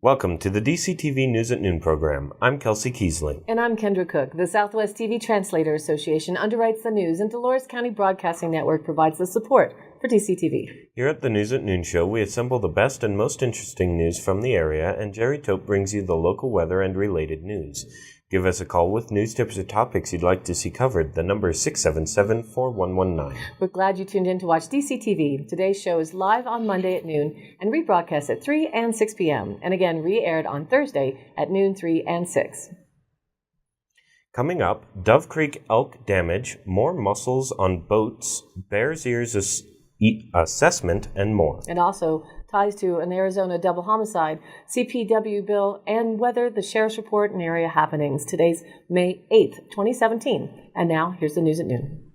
Welcome to the DCTV News at Noon program. I'm Kelsey Kiesling. And I'm Kendra Cook. The Southwest TV Translator Association underwrites the news, and Dolores County Broadcasting Network provides the support for DCTV. Here at the News at Noon show, we assemble the best and most interesting news from the area, and Jerry Tope brings you the local weather and related news. Give us a call with news tips or topics you'd like to see covered. The number is 677-4119. We're glad you tuned in to watch DCTV. Today's show is live on Monday at noon and rebroadcast at 3 and 6 p.m. and again re-aired on Thursday at noon, 3, and 6. Coming up, Dove Creek elk damage, more mussels on boats, Bears Ears assessment, and more. And also ties to an Arizona double homicide, CPW bill, and weather, the sheriff's report, and area happenings. Today's May 8th, 2017. And now, here's the news at noon.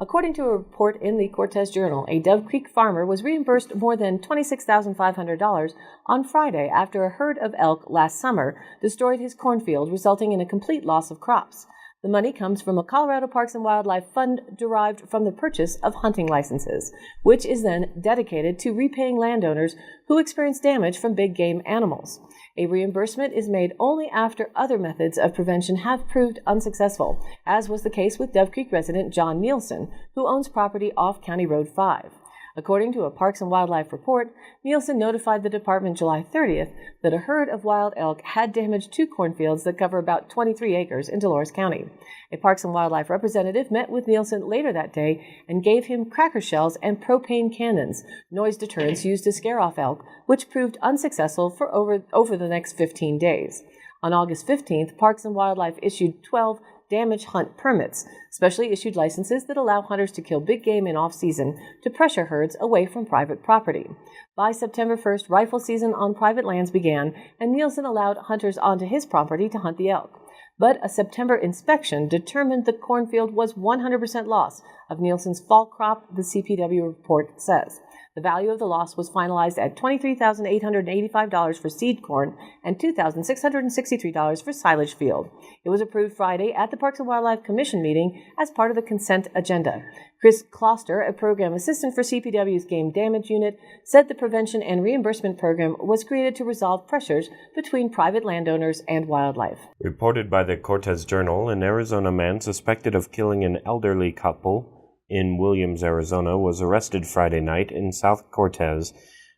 According to a report in the Cortez Journal, a Dove Creek farmer was reimbursed more than $26,500 on Friday after a herd of elk last summer destroyed his cornfield, resulting in a complete loss of crops. The money comes from a Colorado Parks and Wildlife fund derived from the purchase of hunting licenses, which is then dedicated to repaying landowners who experience damage from big game animals. A reimbursement is made only after other methods of prevention have proved unsuccessful, as was the case with Dove Creek resident John Nielsen, who owns property off County Road 5. According to a Parks and Wildlife report, Nielsen notified the department July 30th that a herd of wild elk had damaged 2 cornfields that cover about 23 acres in Dolores County. A Parks and Wildlife representative met with Nielsen later that day and gave him cracker shells and propane cannons, noise deterrents used to scare off elk, which proved unsuccessful for over the next 15 days. On August 15th, Parks and Wildlife issued 12 damage hunt permits, specially issued licenses that allow hunters to kill big game in off-season to pressure herds away from private property. By September 1st, rifle season on private lands began, and Nielsen allowed hunters onto his property to hunt the elk. But a September inspection determined the cornfield was 100% loss of Nielsen's fall crop, the CPW report says. The value of the loss was finalized at $23,885 for seed corn and $2,663 for silage field. It was approved Friday at the Parks and Wildlife Commission meeting as part of the consent agenda. Chris Kloster, a program assistant for CPW's Game Damage Unit, said the prevention and reimbursement program was created to resolve pressures between private landowners and wildlife. Reported by the Cortez Journal, an Arizona man suspected of killing an elderly couple in Williams, Arizona, was arrested Friday night in South Cortez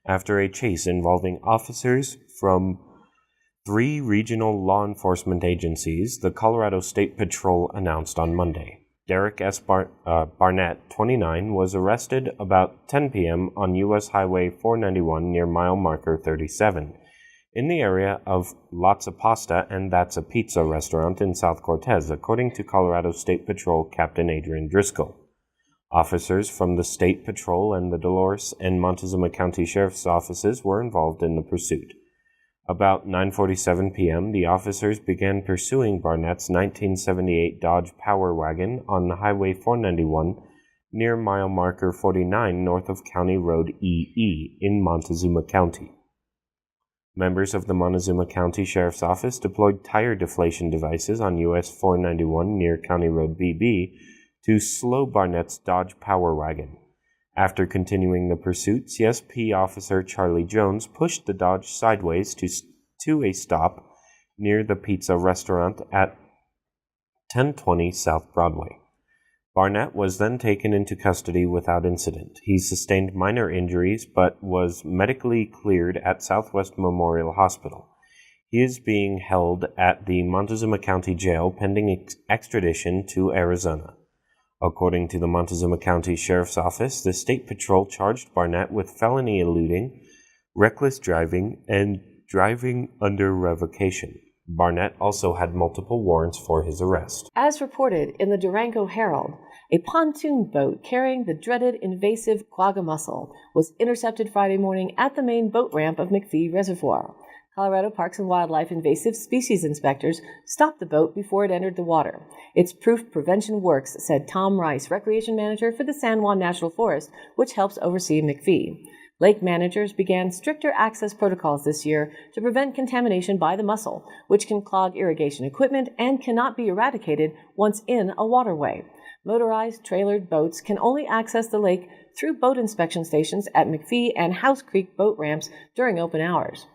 after a chase involving officers from 3 regional law enforcement agencies, the Colorado State Patrol announced on Monday. Derek S. Barnett, 29, was arrested about 10 p.m. on U.S. Highway 491 near mile marker 37, in the area of Lots of Pasta and That's a Pizza restaurant in South Cortez, according to Colorado State Patrol Captain Adrian Driscoll. Officers from the State Patrol and the Dolores and Montezuma County Sheriff's offices were involved in the pursuit. About 9:47 p.m., the officers began pursuing Barnett's 1978 Dodge Power Wagon on Highway 491 near mile marker 49 north of County Road EE in Montezuma County. Members of the Montezuma County Sheriff's Office deployed tire deflation devices on US 491 near County Road BB to slow Barnett's Dodge Power Wagon. After continuing the pursuit, CSP officer Charlie Jones pushed the Dodge sideways to a stop near the pizza restaurant at 1020 South Broadway. Barnett was then taken into custody without incident. He sustained minor injuries but was medically cleared at Southwest Memorial Hospital. He is being held at the Montezuma County Jail pending extradition to Arizona. According to the Montezuma County Sheriff's Office, the State Patrol charged Barnett with felony eluding, reckless driving, and driving under revocation. Barnett also had multiple warrants for his arrest. As reported in the Durango Herald, a pontoon boat carrying the dreaded invasive quagga mussel was intercepted Friday morning at the main boat ramp of McPhee Reservoir. Colorado Parks and Wildlife invasive species inspectors stopped the boat before it entered the water. Its proof prevention works, said Tom Rice, recreation manager for the San Juan National Forest, which helps oversee McPhee. Lake managers began stricter access protocols this year to prevent contamination by the mussel, which can clog irrigation equipment and cannot be eradicated once in a waterway. Motorized trailered boats can only access the lake through boat inspection stations at McPhee and House Creek boat ramps during open hours.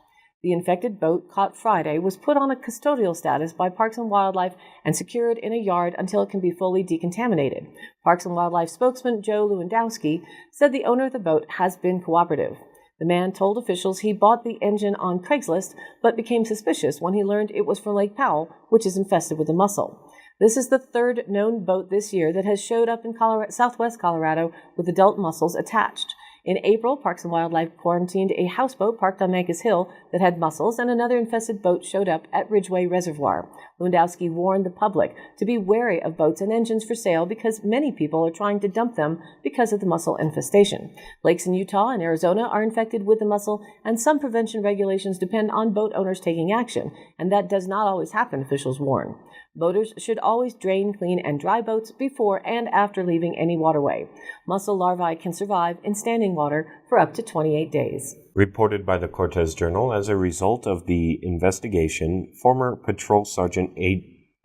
The infected boat, caught Friday, was put on a custodial status by Parks and Wildlife and secured in a yard until it can be fully decontaminated. Parks and Wildlife spokesman Joe Lewandowski said the owner of the boat has been cooperative. The man told officials he bought the engine on Craigslist, but became suspicious when he learned it was from Lake Powell, which is infested with a mussel. This is the third known boat this year that has showed up in southwest Colorado with adult mussels attached. In April, Parks and Wildlife quarantined a houseboat parked on Mancos Hill that had mussels, and another infested boat showed up at Ridgeway Reservoir. Lewandowski warned the public to be wary of boats and engines for sale because many people are trying to dump them because of the mussel infestation. Lakes in Utah and Arizona are infected with the mussel, and some prevention regulations depend on boat owners taking action, and that does not always happen, officials warn. Boaters should always drain, clean, and dry boats before and after leaving any waterway. Mussel larvae can survive in standing water for up to 28 days. Reported by the Cortez Journal, as a result of the investigation, former Patrol Sergeant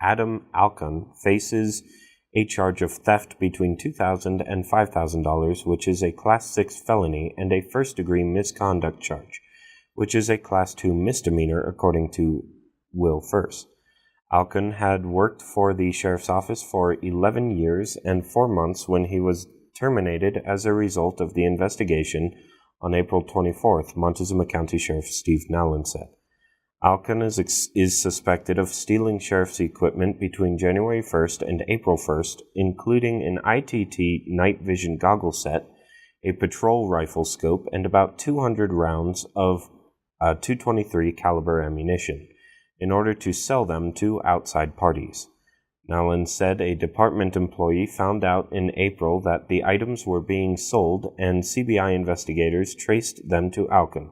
Adam Alcon faces a charge of theft between $2,000 and $5,000, which is a Class 6 felony, and a first-degree misconduct charge, which is a Class 2 misdemeanor, according to Will First. Alcon had worked for the sheriff's office for 11 years and 4 months when he was terminated as a result of the investigation on April 24th, Montezuma County Sheriff Steve Nowlin said. Alcon is suspected of stealing sheriff's equipment between January 1st and April 1st, including an ITT night vision goggle set, a patrol rifle scope, and about 200 rounds of .223 caliber ammunition, in order to sell them to outside parties. Nowlin said a department employee found out in April that the items were being sold, and CBI investigators traced them to Alcon.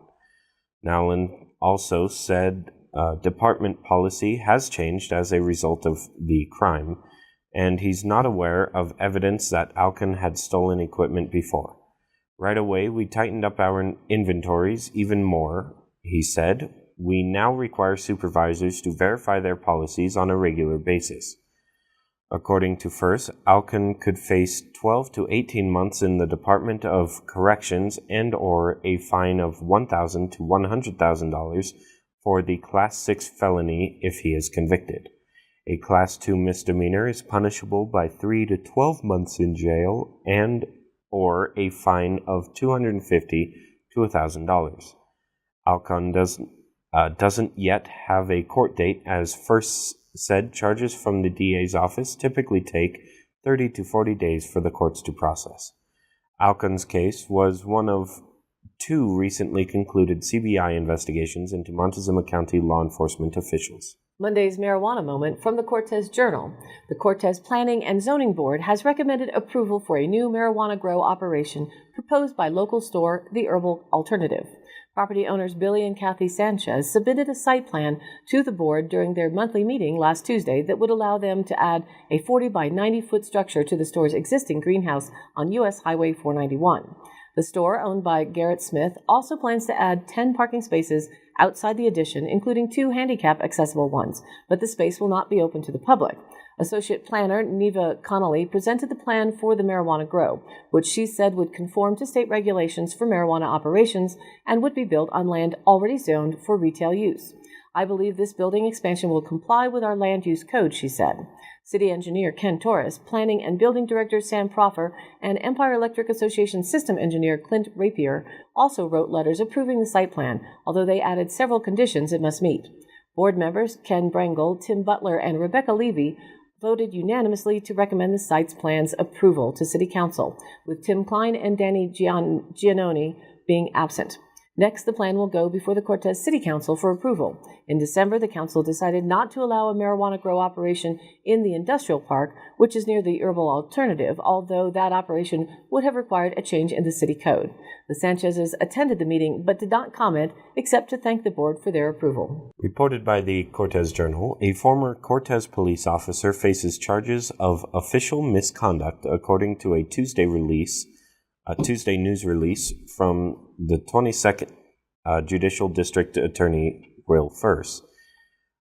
Nowlin also said department policy has changed as a result of the crime, and he's not aware of evidence that Alcon had stolen equipment before. Right away, we tightened up our inventories even more, he said. We now require supervisors to verify their policies on a regular basis. According to First, Alcon could face 12 to 18 months in the Department of Corrections and/or a fine of $1,000 to $100,000 for the Class 6 felony if he is convicted. A Class 2 misdemeanor is punishable by 3 to 12 months in jail and/or a fine of $250 to $1,000. Alcon doesn't yet have a court date, as First said charges from the DA's office typically take 30 to 40 days for the courts to process. Alcon's case was one of 2 recently concluded CBI investigations into Montezuma County law enforcement officials. Monday's marijuana moment from the Cortez Journal. The Cortez Planning and Zoning Board has recommended approval for a new marijuana grow operation proposed by local store The Herbal Alternative. Property owners Billy and Kathy Sanchez submitted a site plan to the board during their monthly meeting last Tuesday that would allow them to add a 40 by 90 foot structure to the store's existing greenhouse on U.S. Highway 491. The store, owned by Garrett Smith, also plans to add 10 parking spaces outside the addition, including 2 handicap-accessible ones, but the space will not be open to the public. Associate Planner Neva Connolly presented the plan for the marijuana grow, which she said would conform to state regulations for marijuana operations and would be built on land already zoned for retail use. I believe this building expansion will comply with our land use code, she said. City Engineer Ken Torres, Planning and Building Director Sam Proffer, and Empire Electric Association System Engineer Clint Rapier also wrote letters approving the site plan, although they added several conditions it must meet. Board members Ken Brangle, Tim Butler, and Rebecca Levy voted unanimously to recommend the site's plan's approval to City Council, with Tim Klein and Danny Giannoni being absent. Next, the plan will go before the Cortez City Council for approval. In December, the council decided not to allow a marijuana grow operation in the industrial park, which is near the Herbal Alternative, although that operation would have required a change in the city code. The Sanchez's attended the meeting but did not comment except to thank the board for their approval. Reported by the Cortez Journal, a former Cortez police officer faces charges of official misconduct, according to a Tuesday news release from the 22nd Judicial District Attorney Will First.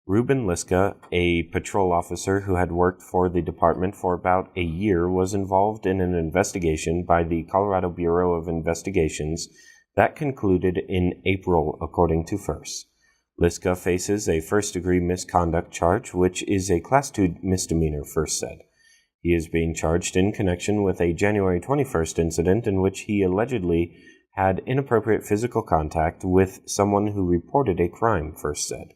Ruben Liska, a patrol officer who had worked for the department for about a year, was involved in an investigation by the Colorado Bureau of Investigations that concluded in April, according to First. Liska faces a first-degree misconduct charge, which is a Class 2 misdemeanor, First said. He is being charged in connection with a January 21st incident in which he allegedly had inappropriate physical contact with someone who reported a crime, First said.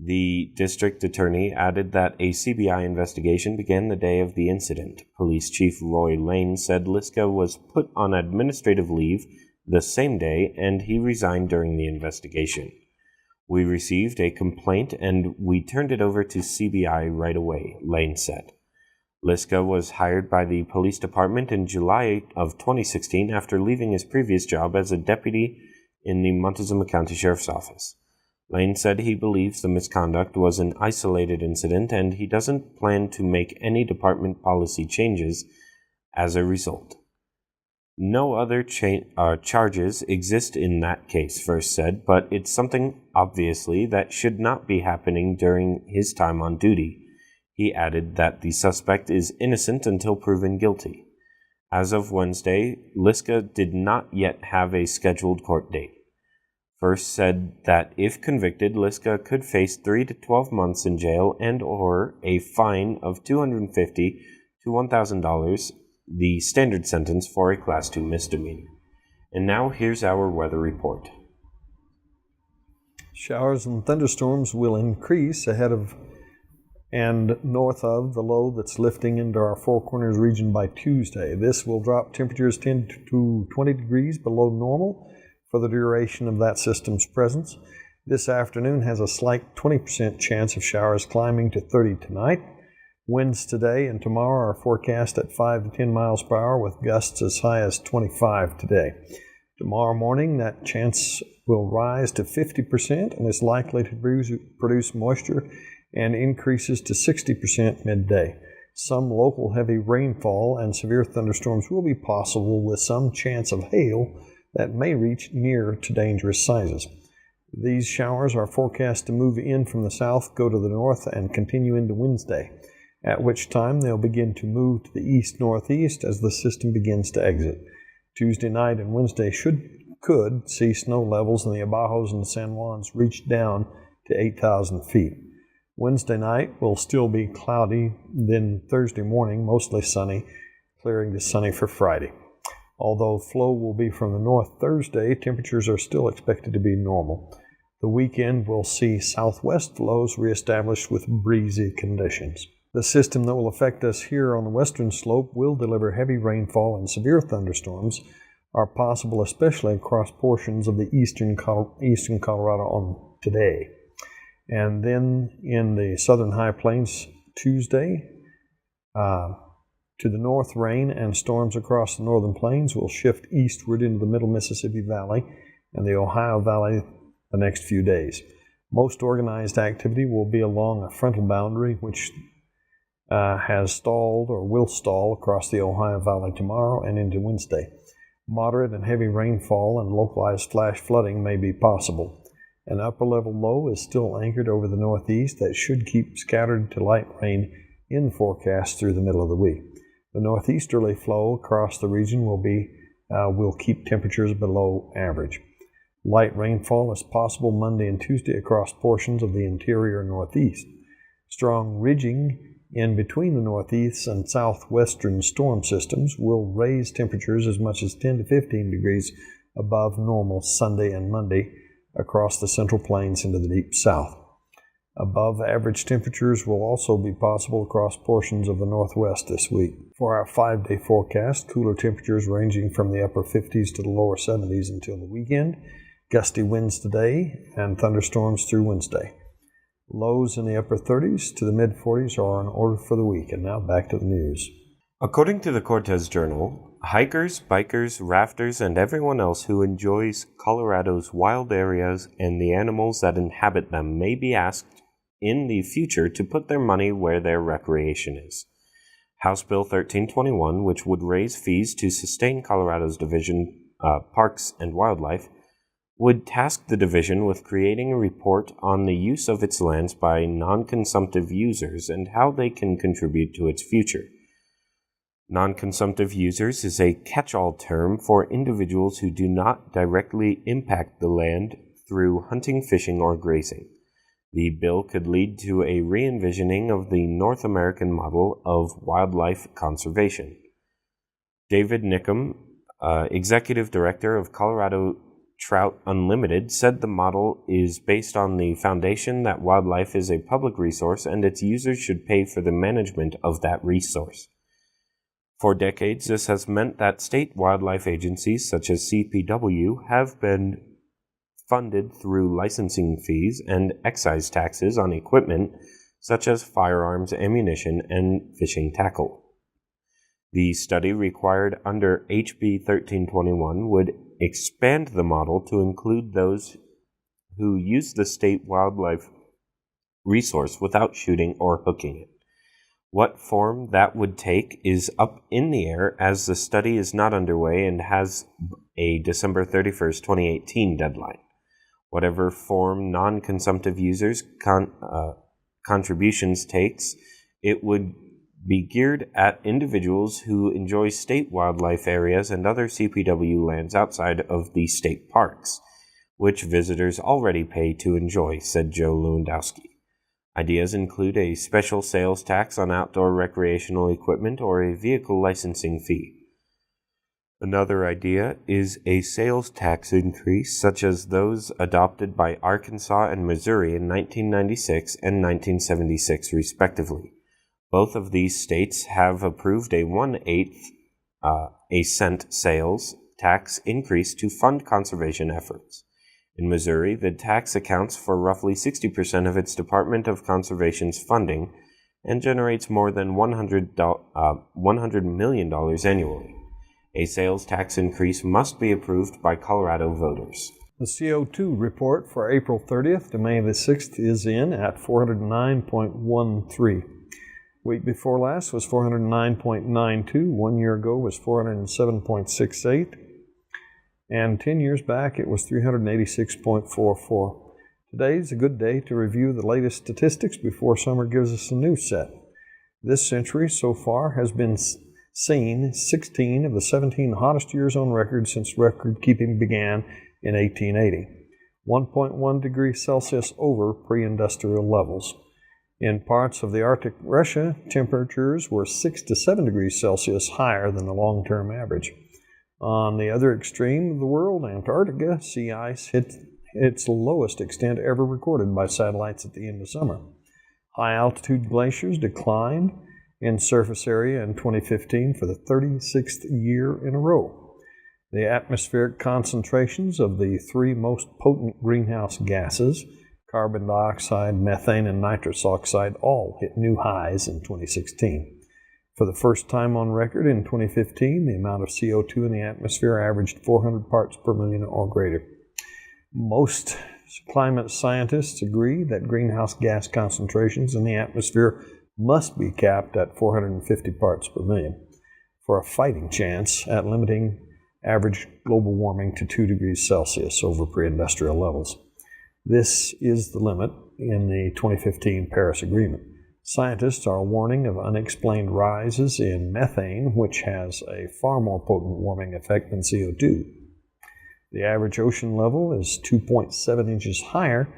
The district attorney added that a CBI investigation began the day of the incident. Police Chief Roy Lane said Liska was put on administrative leave the same day and he resigned during the investigation. We received a complaint and we turned it over to CBI right away, Lane said. Liska was hired by the police department in July of 2016 after leaving his previous job as a deputy in the Montezuma County Sheriff's Office. Lane said he believes the misconduct was an isolated incident and he doesn't plan to make any department policy changes as a result. No other charges exist in that case, First said, but it's something, obviously, that should not be happening during his time on duty. He added that the suspect is innocent until proven guilty. As of Wednesday, Liska did not yet have a scheduled court date. First said that if convicted, Liska could face 3 to 12 months in jail and or a fine of $250 to $1,000, the standard sentence for a Class 2 misdemeanor. And now here's our weather report. Showers and thunderstorms will increase ahead of and north of the low that's lifting into our Four Corners region by Tuesday. This will drop temperatures 10 to 20 degrees below normal for the duration of that system's presence. This afternoon has a slight 20% chance of showers climbing to 30 tonight. Winds today and tomorrow are forecast at 5 to 10 miles per hour with gusts as high as 25 today. Tomorrow morning, that chance will rise to 50% and is likely to produce moisture and increases to 60% midday. Some local heavy rainfall and severe thunderstorms will be possible with some chance of hail that may reach near to dangerous sizes. These showers are forecast to move in from the south, go to the north, and continue into Wednesday, at which time they'll begin to move to the east-northeast as the system begins to exit. Tuesday night and Wednesday could see snow levels in the Abajos and San Juans reach down to 8,000 feet. Wednesday night will still be cloudy, then Thursday morning mostly sunny, clearing to sunny for Friday. Although flow will be from the north Thursday, temperatures are still expected to be normal. The weekend will see southwest flows reestablished with breezy conditions. The system that will affect us here on the western slope will deliver heavy rainfall and severe thunderstorms are possible, especially across portions of the eastern Colorado on today. And then in the southern high plains Tuesday, to the north, rain and storms across the northern plains will shift eastward into the middle Mississippi Valley and the Ohio Valley the next few days. Most organized activity will be along a frontal boundary, which has stalled or will stall across the Ohio Valley tomorrow and into Wednesday. Moderate and heavy rainfall and localized flash flooding may be possible. An upper-level low is still anchored over the northeast that should keep scattered to light rain in the forecast through the middle of the week. The northeasterly flow across the region will keep temperatures below average. Light rainfall is possible Monday and Tuesday across portions of the interior northeast. Strong ridging in between the northeast and southwestern storm systems will raise temperatures as much as 10 to 15 degrees above normal Sunday and Monday across the central plains into the deep south. Above average temperatures will also be possible across portions of the northwest this week. For our 5-day forecast, cooler temperatures ranging from the upper 50s to the lower 70s until the weekend, gusty winds today, and thunderstorms through Wednesday. Lows in the upper 30s to the mid-40s are in order for the week. And now back to the news. According to the Cortez Journal, hikers, bikers, rafters, and everyone else who enjoys Colorado's wild areas and the animals that inhabit them may be asked in the future to put their money where their recreation is. House Bill 1321, which would raise fees to sustain Colorado's Division Parks and Wildlife, would task the division with creating a report on the use of its lands by non-consumptive users and how they can contribute to its future. Non-consumptive users is a catch-all term for individuals who do not directly impact the land through hunting, fishing, or grazing. The bill could lead to a re-envisioning of the North American model of wildlife conservation. David Nickum, executive director of Colorado Trout Unlimited, said the model is based on the foundation that wildlife is a public resource and its users should pay for the management of that resource. For decades, this has meant that state wildlife agencies such as CPW have been funded through licensing fees and excise taxes on equipment such as firearms, ammunition, and fishing tackle. The study required under HB 1321 would expand the model to include those who use the state wildlife resource without shooting or hooking it. What form that would take is up in the air, as the study is not underway and has a December 31st, 2018 deadline. Whatever form non-consumptive users' contributions takes, it would be geared at individuals who enjoy state wildlife areas and other CPW lands outside of the state parks, which visitors already pay to enjoy, said Joe Lewandowski. Ideas include a special sales tax on outdoor recreational equipment or a vehicle licensing fee. Another idea is a sales tax increase such as those adopted by Arkansas and Missouri in 1996 and 1976 respectively. Both of these states have approved a 1/8 cent sales tax increase to fund conservation efforts. In Missouri, the tax accounts for roughly 60% of its Department of Conservation's funding and generates more than $100 million annually. A sales tax increase must be approved by Colorado voters. The CO2 report for April 30th to May the 6th is in at 409.13. Week before last was 409.92. 1 year ago was 407.68. And 10 years back it was 386.44. Today is a good day to review the latest statistics before summer gives us a new set. This century so far has been seen 16 of the 17 hottest years on record since record keeping began in 1880, 1.1 degrees Celsius over pre-industrial levels. In parts of the Arctic Russia, temperatures were 6 to 7 degrees Celsius higher than the long-term average. On the other extreme of the world, Antarctica, sea ice hit its lowest extent ever recorded by satellites at the end of summer. High-altitude glaciers declined in surface area in 2015 for the 36th year in a row. The atmospheric concentrations of the three most potent greenhouse gases, carbon dioxide, methane, and nitrous oxide, all hit new highs in 2016. For the first time on record in 2015, the amount of CO2 in the atmosphere averaged 400 parts per million or greater. Most climate scientists agree that greenhouse gas concentrations in the atmosphere must be capped at 450 parts per million for a fighting chance at limiting average global warming to 2 degrees Celsius over pre-industrial levels. This is the limit in the 2015 Paris Agreement. Scientists are warning of unexplained rises in methane, which has a far more potent warming effect than CO2. The average ocean level is 2.7 inches higher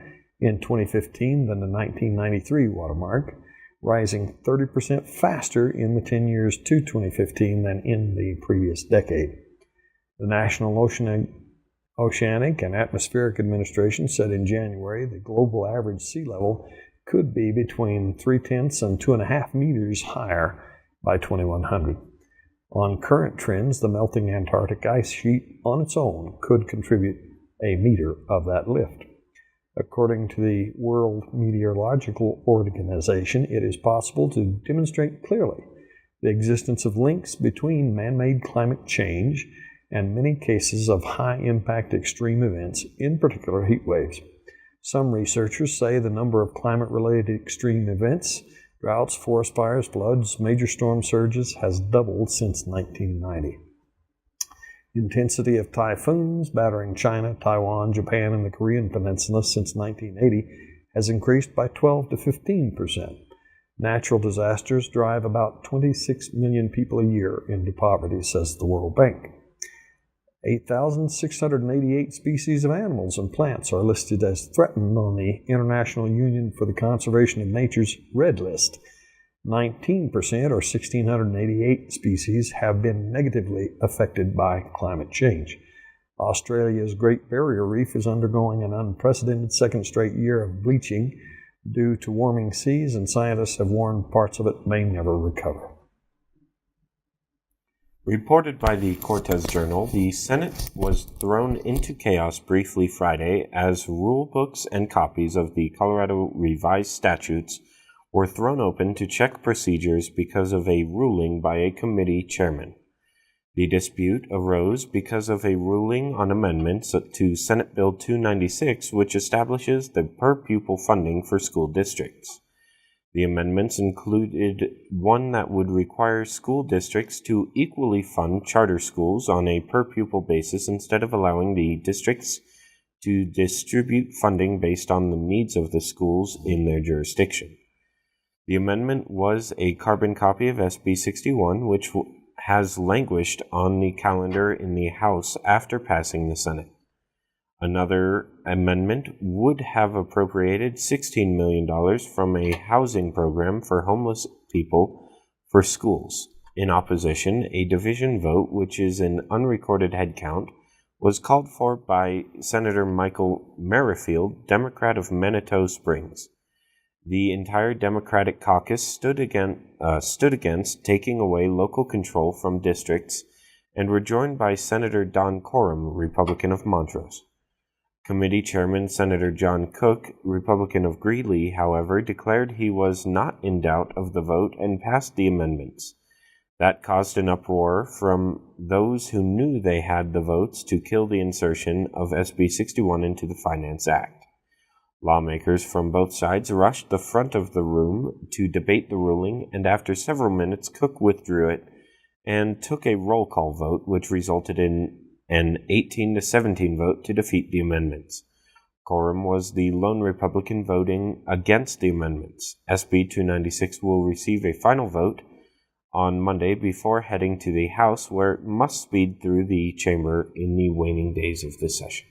in 2015 than the 1993 watermark, rising 30% faster in the 10 years to 2015 than in the previous decade. The National Oceanic and Atmospheric Administration said in January the global average sea level could be between 0.3 and 2.5 meters higher by 2100. On current trends, the melting Antarctic ice sheet on its own could contribute a meter of that lift. According to the World Meteorological Organization, it is possible to demonstrate clearly the existence of links between man-made climate change and many cases of high-impact extreme events, in particular heat waves. Some researchers say the number of climate-related extreme events, droughts, forest fires, floods, major storm surges, has doubled since 1990. Intensity of typhoons battering China, Taiwan, Japan, and the Korean Peninsula since 1980 has increased by 12 to 15%. Natural disasters drive about 26 million people a year into poverty, says the World Bank. 8,688 species of animals and plants are listed as threatened on the International Union for the Conservation of Nature's Red List. 19%, or 1,688 species, have been negatively affected by climate change. Australia's Great Barrier Reef is undergoing an unprecedented second straight year of bleaching due to warming seas, and scientists have warned parts of it may never recover. Reported by the Cortez Journal, the Senate was thrown into chaos briefly Friday as rule books and copies of the Colorado Revised Statutes were thrown open to check procedures because of a ruling by a committee chairman. The dispute arose because of a ruling on amendments to Senate Bill 296, which establishes the per-pupil funding for school districts. The amendments included one that would require school districts to equally fund charter schools on a per-pupil basis instead of allowing the districts to distribute funding based on the needs of the schools in their jurisdiction. The amendment was a carbon copy of SB 61, which has languished on the calendar in the House after passing the Senate. Another amendment would have appropriated $16 million from a housing program for homeless people for schools. In opposition, a division vote, which is an unrecorded headcount, was called for by Senator Michael Merrifield, Democrat of Manitou Springs. The entire Democratic caucus stood against taking away local control from districts and were joined by Senator Don Coram, Republican of Montrose. Committee Chairman Senator John Cook, Republican of Greeley, however, declared he was not in doubt of the vote and passed the amendments. That caused an uproar from those who knew they had the votes to kill the insertion of SB 61 into the Finance Act. Lawmakers from both sides rushed the front of the room to debate the ruling, and after several minutes, Cook withdrew it and took a roll call vote, which resulted in an 18-17 vote to defeat the amendments. Coram was the lone Republican voting against the amendments. SB 296 will receive a final vote on Monday before heading to the House, where it must speed through the chamber in the waning days of the session.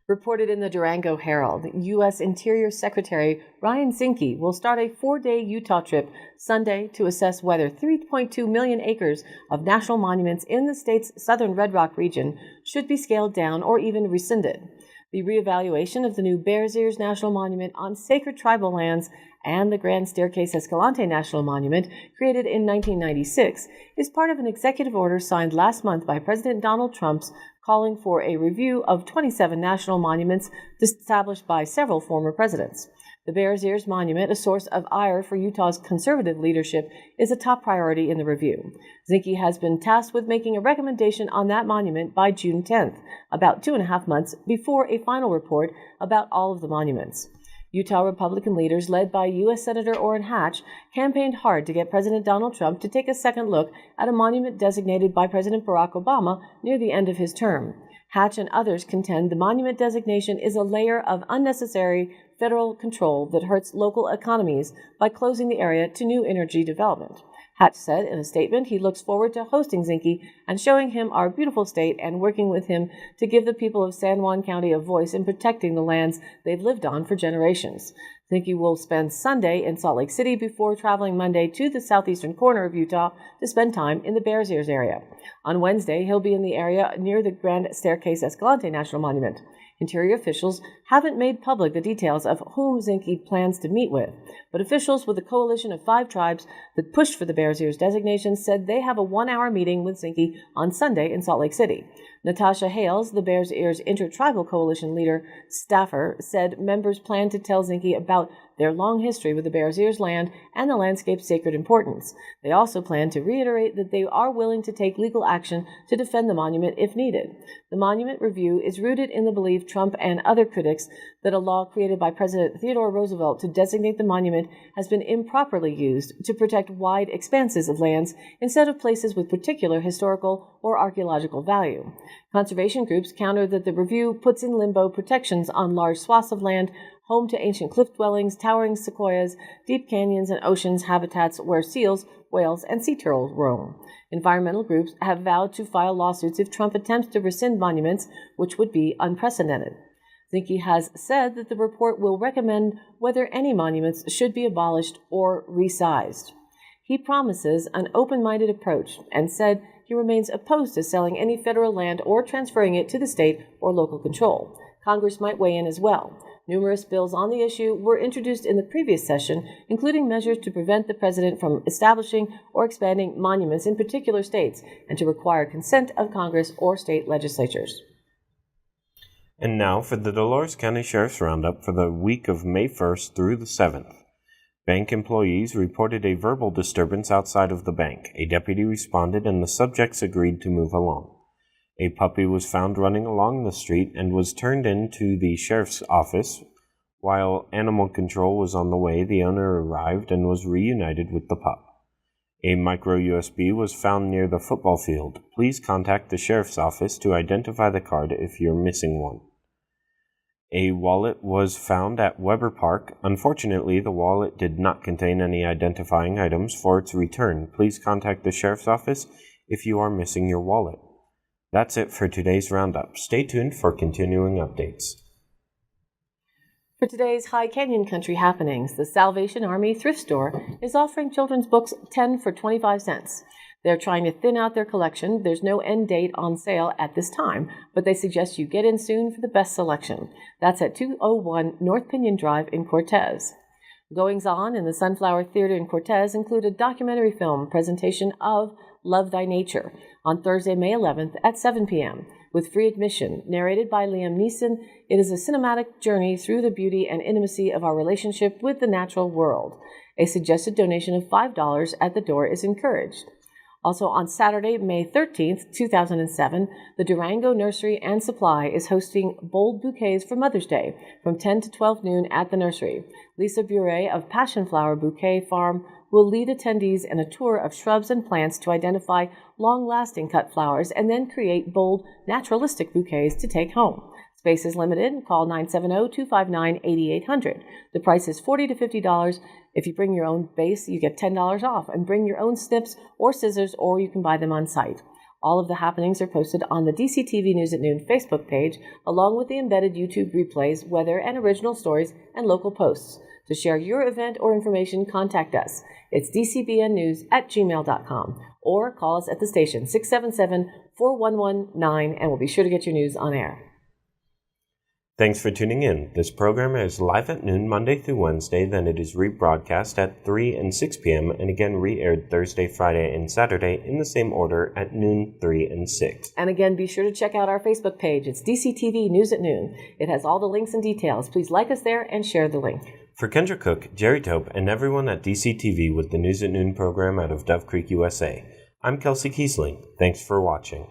Reported in the Durango Herald, U.S. Interior Secretary Ryan Zinke will start a 4-day Utah trip Sunday to assess whether 3.2 million acres of national monuments in the state's southern Red Rock region should be scaled down or even rescinded. The reevaluation of the new Bears Ears National Monument on sacred tribal lands and the Grand Staircase Escalante National Monument, created in 1996, is part of an executive order signed last month by President Donald Trump calling for a review of 27 national monuments established by several former presidents. The Bears Ears Monument, a source of ire for Utah's conservative leadership, is a top priority in the review. Zinke has been tasked with making a recommendation on that monument by June 10th, about 2.5 months before a final report about all of the monuments. Utah Republican leaders, led by U.S. Senator Orrin Hatch, campaigned hard to get President Donald Trump to take a second look at a monument designated by President Barack Obama near the end of his term. Hatch and others contend the monument designation is a layer of unnecessary federal control that hurts local economies by closing the area to new energy development. Hatch said in a statement he looks forward to hosting Zinke and showing him our beautiful state and working with him to give the people of San Juan County a voice in protecting the lands they've lived on for generations. Zinke will spend Sunday in Salt Lake City before traveling Monday to the southeastern corner of Utah to spend time in the Bears Ears area. On Wednesday, he'll be in the area near the Grand Staircase Escalante National Monument. Interior officials haven't made public the details of whom Zinke plans to meet with, but officials with a coalition of 5 tribes that pushed for the Bears Ears designation said they have a 1-hour meeting with Zinke on Sunday in Salt Lake City. Natasha Hales, the Bears Ears Intertribal Coalition leader staffer, said members plan to tell Zinke about their long history with the Bears Ears land and the landscape's sacred importance. They also plan to reiterate that they are willing to take legal action to defend the monument if needed. The monument review is rooted in the belief Trump and other critics that a law created by President Theodore Roosevelt to designate the monument has been improperly used to protect wide expanses of lands instead of places with particular historical or archaeological value. Conservation groups counter that the review puts in limbo protections on large swaths of land home to ancient cliff dwellings, towering sequoias, deep canyons, and oceans habitats where seals, whales, and sea turtles roam. Environmental groups have vowed to file lawsuits if Trump attempts to rescind monuments, which would be unprecedented. Zinke has said that the report will recommend whether any monuments should be abolished or resized. He promises an open-minded approach and said he remains opposed to selling any federal land or transferring it to the state or local control. Congress might weigh in as well. Numerous bills on the issue were introduced in the previous session, including measures to prevent the president from establishing or expanding monuments in particular states and to require consent of Congress or state legislatures. And now for the Dolores County Sheriff's Roundup for the week of May 1st through the 7th. Bank employees reported a verbal disturbance outside of the bank. A deputy responded and the subjects agreed to move along. A puppy was found running along the street and was turned into the sheriff's office. While animal control was on the way, the owner arrived and was reunited with the pup. A micro USB was found near the football field. Please contact the sheriff's office to identify the card if you're missing one. A wallet was found at Weber Park. Unfortunately, the wallet did not contain any identifying items for its return. Please contact the sheriff's office if you are missing your wallet. That's it for today's roundup. Stay tuned for continuing updates. For today's High Canyon Country happenings, the Salvation Army Thrift Store is offering children's books 10 for 25 cents. They're trying to thin out their collection. There's no end date on sale at this time, but they suggest you get in soon for the best selection. That's at 201 North Pinion Drive in Cortez. Goings-on in the Sunflower Theater in Cortez include a documentary film presentation of Love Thy Nature on Thursday, May 11th at 7 p.m. with free admission. Narrated by Liam Neeson, it is a cinematic journey through the beauty and intimacy of our relationship with the natural world. A suggested donation of $5 at the door is encouraged. Also on Saturday, May 13th, 2007, the Durango Nursery and Supply is hosting Bold Bouquets for Mother's Day from 10 to 12 noon at the nursery. Lisa Bure of Passion Flower Bouquet Farm will lead attendees in a tour of shrubs and plants to identify long-lasting cut flowers and then create bold, naturalistic bouquets to take home. Space is limited. Call 970-259-8800. The price is $40 to $50. If you bring your own vase, you get $10 off, and bring your own snips or scissors, or you can buy them on site. All of the happenings are posted on the DCTV News at Noon Facebook page, along with the embedded YouTube replays, weather and original stories, and local posts. To share your event or information, contact us. It's dcbnnews@gmail.com, or call us at the station 677-4119, and we'll be sure to get your news on air. Thanks for tuning in. This program is live at noon Monday through Wednesday, then it is rebroadcast at 3 and 6 p.m. and again re-aired Thursday, Friday, and Saturday in the same order at noon, 3, and 6. And again, be sure to check out our Facebook page. It's DCTV News at Noon. It has all the links and details. Please like us there and share the link. For Kendra Cook, Jerry Tope, and everyone at DCTV with the News at Noon program out of Dove Creek, USA, I'm Kelsey Kiesling. Thanks for watching.